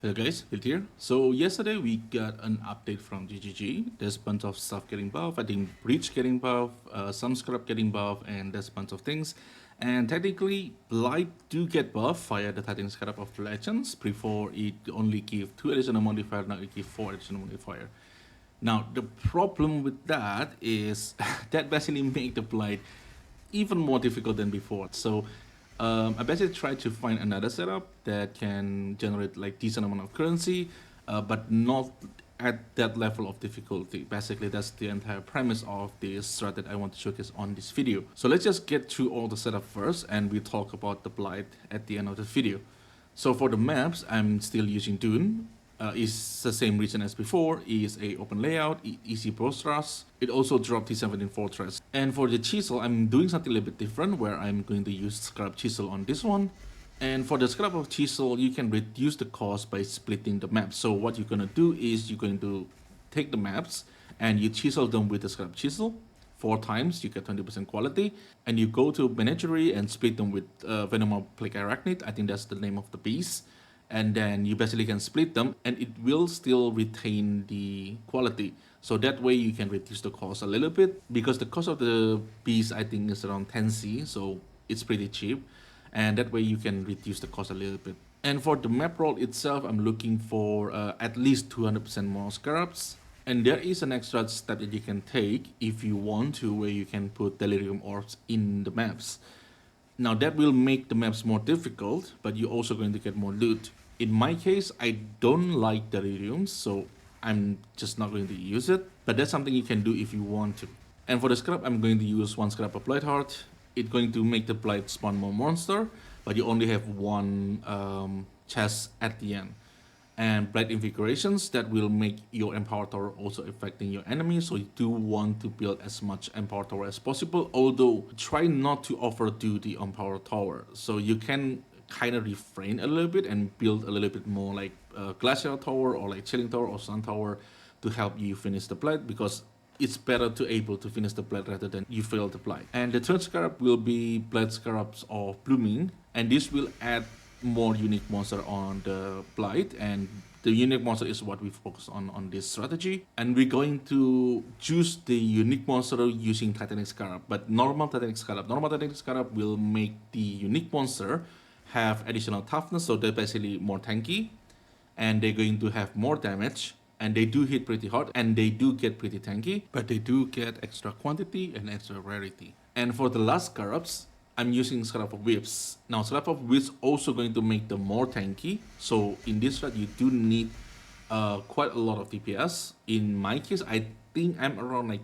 Hello guys, Hilt here. So yesterday we got an update from GGG. There's a bunch of stuff getting buffed. I think Breach getting buffed, some scrap getting buffed, and there's a bunch of things. And technically, Blight do get buffed via the Titan Scarab of Legends. Before it only give 2 additional modifier, now it give 4 additional modifier. Now the problem with that is that basically make the Blight even more difficult than before. So I basically tried to find another setup that can generate like decent amount of currency, but not at that level of difficulty. Basically, that's the entire premise of this strat that I want to showcase on this video. So let's just get through all the setup first, and we talk about the Blight at the end of the video. So for the maps, I'm still using Dune. It's the same reason as before, is a open layout, easy posters. It also dropped T17 Fortress. And for the chisel, I'm doing something a little bit different where I'm going to use scrap chisel on this one. And for the scrap of chisel, you can reduce the cost by splitting the maps. So what you're going to do is you're going to take the maps and you chisel them with the scrap chisel. 4 times, you get 20% quality, and you go to Menagerie and split them with Venom Plague Arachnid. I think that's the name of the beast. And then you basically can split them and it will still retain the quality. So that way you can reduce the cost a little bit, because the cost of the piece I think is around 10C, so it's pretty cheap. And that way you can reduce the cost a little bit. And for the map roll itself, I'm looking for at least 200% more scarabs. And there is an extra step that you can take if you want to, where you can put delirium orbs in the maps. Now that will make the maps more difficult, but you're also going to get more loot. In my case, I don't like deliriums, so I'm just not going to use it. But that's something you can do if you want to. And for the scrap, I'm going to use 1 scrap of Blightheart. It's going to make the Blight spawn more monster, but you only have 1 chest at the end. And Blight Invigorations, that will make your Empower Tower also affecting your enemies, so you do want to build as much Empower Tower as possible, although try not to overdo the Empower Tower. So you can kind of refrain a little bit and build a little bit more like Glacial Tower or like Chilling Tower or Sun Tower to help you finish the Blight, because it's better to able to finish the Blight rather than you fail the Blight. And the third Scarab will be Blight Scarabs of Blooming, and this will add more unique monster on the Blight, and the unique monster is what we focus on this strategy. And we're going to choose the unique monster using Titanic Scarab, but normal Titanic Scarab will make the unique monster have additional toughness, so they're basically more tanky, and they're going to have more damage, and they do hit pretty hard, and they do get pretty tanky, but they do get extra quantity and extra rarity. And for the last scarabs, I'm using Scarab of Whips. Now, Scarab of Whips also going to make them more tanky. So in this strat, you do need quite a lot of DPS. In my case, I think I'm around like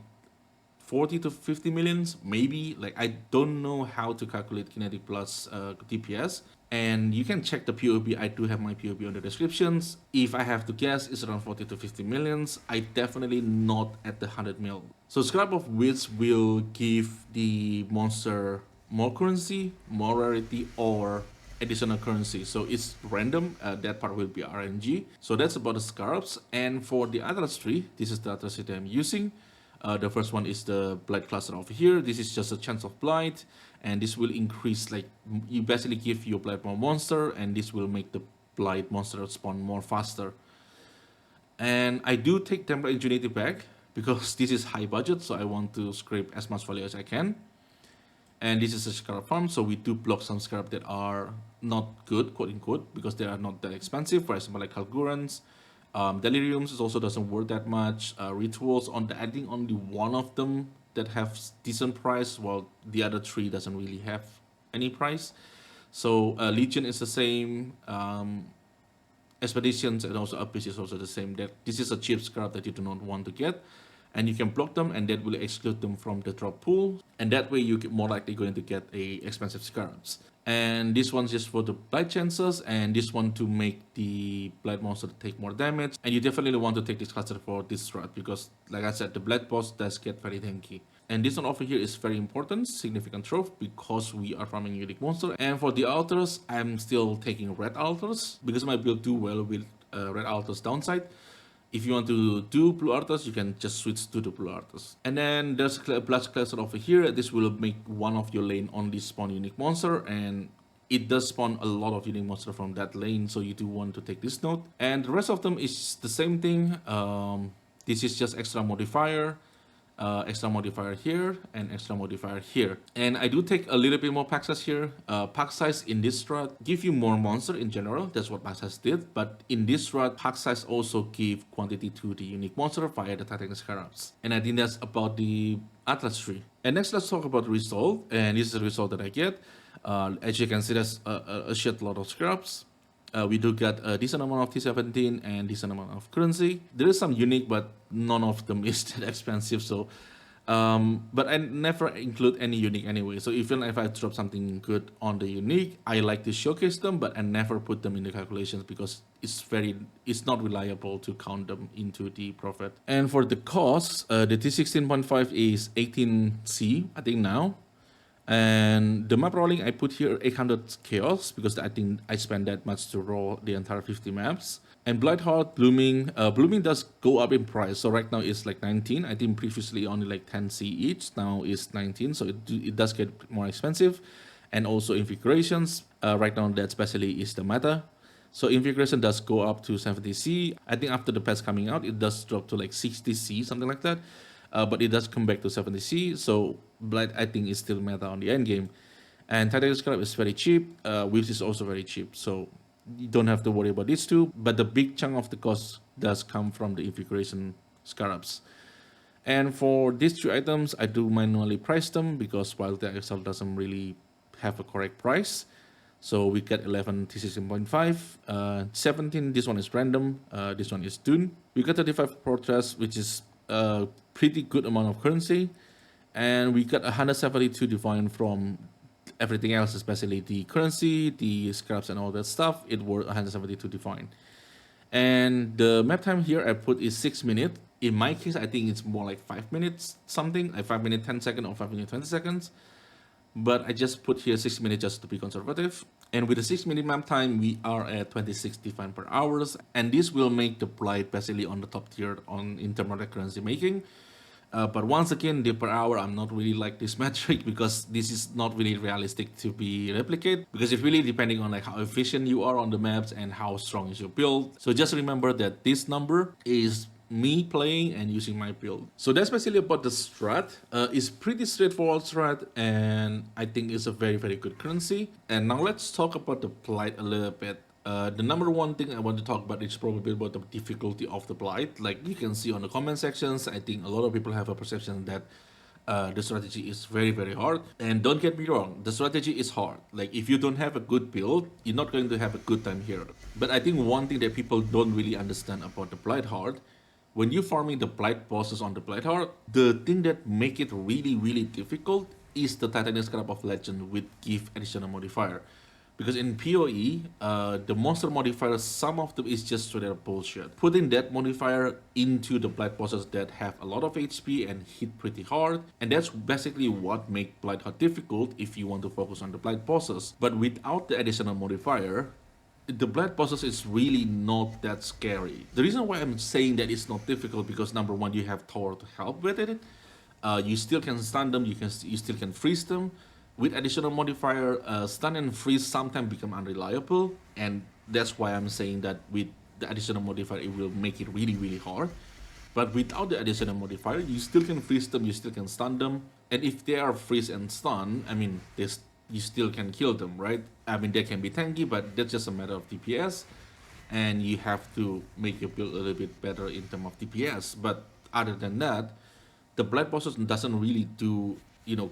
40 to 50 millions, maybe. Like, I don't know how to calculate kinetic plus DPS. And you can check the POB. I do have my POB on the descriptions. If I have to guess, it's around 40 to 50 millions. I definitely not at the 100 mil. So Scarab of Whips will give the monster more currency, more rarity, or additional currency. So it's random. That part will be RNG. So that's about the scarabs. And for the other 3, this is the other 3 that I'm using. The first one is the Blight cluster over here. This is just a chance of Blight, and this will increase, like, you basically give your Blight more monster, and this will make the Blight monster spawn more faster. And I do take Temple Ingenuity back because this is high budget, so I want to scrape as much value as I can. And this is a scarab farm, so we do block some scarab that are not good, quote unquote, because they are not that expensive. For example, like Kalgurans, Deliriums also doesn't work that much. Rituals, I think only 1 of them that have decent price, while the other 3 doesn't really have any price. So Legion is the same. Expeditions and also Abyss is also the same. That this is a cheap scarab that you do not want to get. And you can block them, and that will exclude them from the drop pool. And that way you get more likely going to get a expensive scarabs. And this one's just for the Blight chances, and this one to make the Blight monster take more damage. And you definitely want to take this cluster for this strat, because like I said, the Blight boss does get very tanky. And this one over here is very important, significant trophy, because we are farming unique monster. And for the altars, I'm still taking red altars, because my build do well with red altars downside. If you want to do blue altars, you can just switch to the blue altars. And then there's a blast cluster over here. This will make one of your lane only spawn unique monster, and it does spawn a lot of unique monster from that lane, so you do want to take this note. And the rest of them is the same thing. This is just extra modifier here, and extra modifier here. And I do take a little bit more pack size here. Pack size in this strat give you more monster in general. That's what pack size did. But in this strat, pack size also give quantity to the unique monster via the Titanic Scarabs. And I think that's about the Atlas tree. And next, let's talk about the result. And this is the result that I get. As you can see, there's a shit lot of scraps. We do get a decent amount of T17 and decent amount of currency. There is some unique, but none of them is that expensive. So, but I never include any unique anyway. So even if I drop something good on the unique, I like to showcase them, but I never put them in the calculations because it's not reliable to count them into the profit. And for the cost, the T16.5 is 18C, I think now. And the map rolling, I put here 800 chaos because I think I spent that much to roll the entire 50 maps. And Blightheart, blooming does go up in price. So right now it's like 19. I think previously only like 10C each. Now it's 19. So it does get more expensive. And also invigorations. Right now that especially is the meta. So invigoration does go up to 70C. I think after the patch coming out, it does drop to like 60C, something like that. But it does come back to 70C, so Blight I think is still meta on the end game. And Titanic Scarab is very cheap, which is also very cheap, so you don't have to worry about these two. But the big chunk of the cost does come from the invigoration scarabs. And for these two items, I do manually price them because while the Excel doesn't really have a correct price. So we get 11 T16.5, 17, this one is random, this one is Dune. We got 35 Fortress, which is a pretty good amount of currency, and we got 172 divine from everything else, especially the currency, the scraps, and all that stuff. It worth 172 divine. And the map time here I put is 6 minutes. In my case, I think it's more like 5 minutes something, like 5 minutes 10 seconds or 5 minutes 20 seconds. But I just put here 6 minutes just to be conservative. And with the 6 minute map time, we are at 26 divine per hour. And this will make the Blight basically on the top tier in terms of the currency making. But once again, the per hour, I'm not really like this metric because this is not really realistic to be replicated. Because it's really depending on like how efficient you are on the maps and how strong is your build. So just remember that this number is me playing and using my build. So that's basically about the strat. It's pretty straightforward strat, and I think it's a very good currency. And now let's talk about the Blight a little bit. The number one thing I want to talk about is probably about the difficulty of the Blight. Like you can see on the comment sections, I think a lot of people have a perception that the strategy is very hard. And don't get me wrong, the strategy is hard. Like if you don't have a good build, you're not going to have a good time here. But I think one thing that people don't really understand about the Blightheart, when you're farming the Blight bosses on the Blightheart, the thing that make it really difficult is the Titanic Scarab of Legend with give additional modifier. Because in PoE, the monster modifier, some of them is just straight up bullshit. Putting that modifier into the Blight bosses that have a lot of HP and hit pretty hard, and that's basically what makes Blightheart difficult if you want to focus on the Blight bosses. But without the additional modifier, the Blight bosses is really not that scary. The reason why I'm saying that it's not difficult because number one, you have Thor to help with it. You still can stun them, you still can freeze them. With additional modifier, stun and freeze sometimes become unreliable, and that's why I'm saying that with the additional modifier, it will make it really hard. But without the additional modifier, you still can freeze them, you still can stun them, and if they are freeze and stun, I mean, you still can kill them, right? I mean, they can be tanky, but that's just a matter of DPS, and you have to make your build a little bit better in terms of DPS. But other than that, the Blight bosses doesn't really do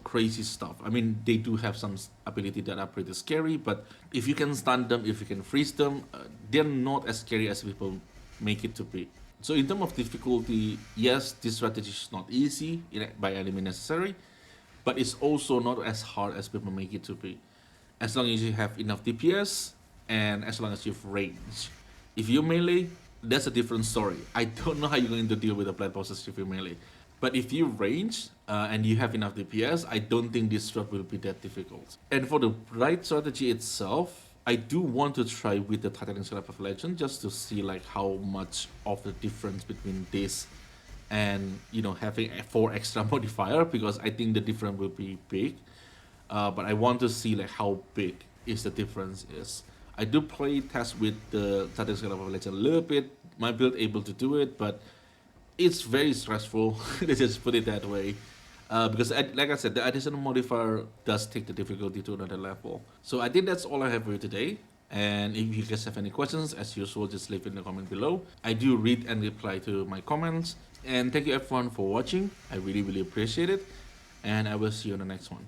crazy stuff. I mean, they do have some ability that are pretty scary, but if you can stun them, if you can freeze them, they're not as scary as people make it to be. So in terms of difficulty, yes, this strategy is not easy by any means necessary, but it's also not as hard as people make it to be. As long as you have enough DPS and as long as you have range. If you melee, that's a different story. I don't know how you're going to deal with the Blight bosses if you melee. But if you range and you have enough DPS, I don't think this strat will be that difficult. And for the Blight strategy itself, I do want to try with the Titanic Scarab of Legend just to see like how much of the difference between this and having 4 extra modifier, because I think the difference will be big. But I want to see like how big is the difference is. I do play test with the Static Scarab of Legend a little bit. My build able to do it, but it's very stressful. Let's just put it that way. Because, like I said, the additional modifier does take the difficulty to another level. So I think that's all I have for you today. And if you guys have any questions, as usual, just leave it in the comment below. I do read and reply to my comments. And thank you everyone for watching. I really, really appreciate it. And I will see you on the next one.